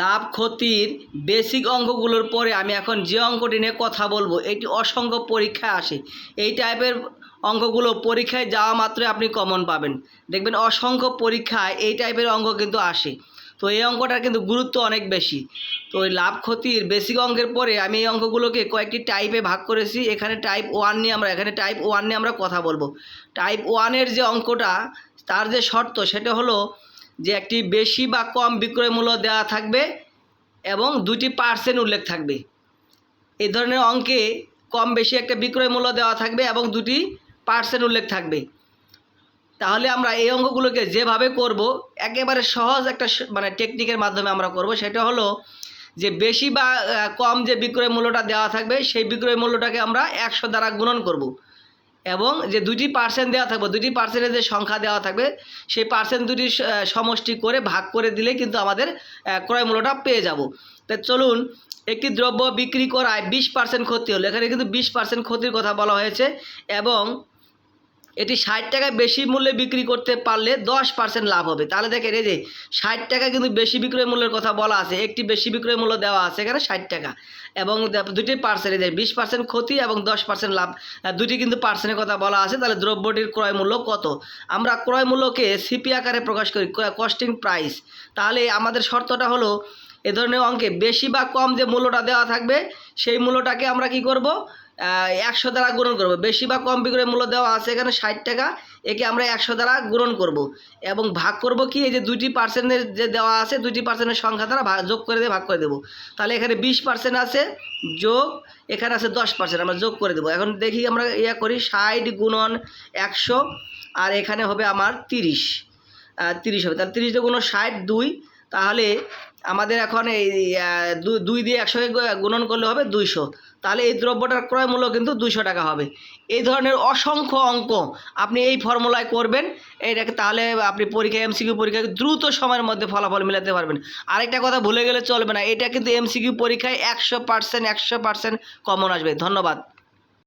লাভ ক্ষতির বেসিক অঙ্কগুলোর পরে আমি এখন যে অঙ্কটি নিয়ে কথা বলবো এটি অসংখ্য পরীক্ষায় আসে। এই টাইপের অঙ্কগুলো পরীক্ষায় যাওয়া মাত্রই আপনি কমন পাবেন, দেখবেন অসংখ্য পরীক্ষায় এই টাইপের অঙ্ক কিন্তু আসে। তো এই অঙ্কটার কিন্তু গুরুত্ব অনেক বেশি। তো এই লাভ ক্ষতির বেসিক অঙ্কের পরে আমি এই অঙ্কগুলোকে কয়েকটি টাইপে ভাগ করেছি। এখানে টাইপ 1 নিয়ে আমরা কথা বলবো। টাইপ 1-এর যে অঙ্কটা, তার যে শর্ত সেটা হলো যে একটি বেশি বা কম বিক্রয় মূল্য দেওয়া থাকবে এবং 2টি পার্সেন্ট উল্লেখ থাকবে। এই ধরনের অঙ্কে কম বেশি একটা বিক্রয় মূল্য দেওয়া থাকবে এবং 2টি পার্সেন্ট উল্লেখ থাকবে। তাহলে আমরা এই অঙ্কগুলোকে যেভাবে করব একেবারে সহজ একটা টেকনিকের মাধ্যমে আমরা করব। সেটা হলো যে বেশি বা কম যে বিক্রয় মূল্যটা দেওয়া থাকবে সেই বিক্রয় মূল্যটাকে আমরা 100 দ্বারা গুণন করব এবং যে 2টি পার্সেন্ট দেওয়া থাকবে, 2টি পার্সেন্টের যে সংখ্যা দেওয়া থাকবে সেই পার্সেন্ট দুটির সমষ্টি করে ভাগ করে দিলে কিন্তু আমাদের ক্রয় মূল্যটা পেয়ে যাব। তাই চলুন, একটি দ্রব্য বিক্রি করায় 20% ক্ষতি হলো। এখানে কিন্তু 20% ক্ষতির কথা বলা হয়েছে এবং এটি 60 টাকায় বেশি মূল্যে বিক্রি করতে পারলে 10% লাভ হবে। তাহলে দেখেন, এই যে 60 টাকা কিন্তু বেশি বিক্রয় মূল্যের কথা বলা আছে, একটি বেশি বিক্রয় মূল্য দেওয়া আছে এখানে 60 টাকা এবং 2টি পার্সেন্ট, এই যে 20% ক্ষতি এবং 10% লাভ, 2টি কিন্তু পার্সেন্টের কথা বলা আছে। তাহলে দ্রব্যটির ক্রয় মূল্য কত? আমরা ক্রয় মূল্যকে সিপি আকারে প্রকাশ করি, কস্টিং প্রাইস। তাহলে আমাদের শর্তটা হলো এ ধরনের অঙ্কে বেশি বা কম যে মূল্যটা দেওয়া থাকবে সেই মূল্যটাকে আমরা কি করব, 100 দ্বারা গুণন করব। বেশি বা কম বিক্রয় মূল্য দেওয়া আছে এখানে 60 টাকা, একে আমরা 100 দ্বারা গুণন করব এবং ভাগ করব কি, এই যে 2টি পার্সেন্টের যে দেওয়া আছে 2টি পার্সেন্টের সংখ্যা দ্বারা যোগ করে দিয়ে ভাগ করে দেবো। তাহলে এখানে 20% আছে যোগ, এখানে আছে 10%, আমরা যোগ করে দেবো। এখন দেখি আমরা করি 60 গুণন 100 আর এখানে হবে আমার 30 হবে। তাহলে 30 গুণ 60 2, তাহলে আমাদের এখন এই 2 দিয়ে 100কে গুণন করলে হবে 200। তাহলে এই দ্রব্যটার ক্রয় মূল্য কিন্তু 200 টাকা হবে। এই ধরনের অসংখ্য অঙ্ক আপনি এই ফর্মুলায় করবেন, এইটাকে তাহলে আপনি পরীক্ষায় এমসিকিউ পরীক্ষায় দ্রুত সময়ের মধ্যে ফলাফল মেলাতে পারবেন। আরেকটা কথা ভুলে গেলে চলবে না, এটা কিন্তু এমসিকিউ পরীক্ষায় 100% কমন আসবে। ধন্যবাদ।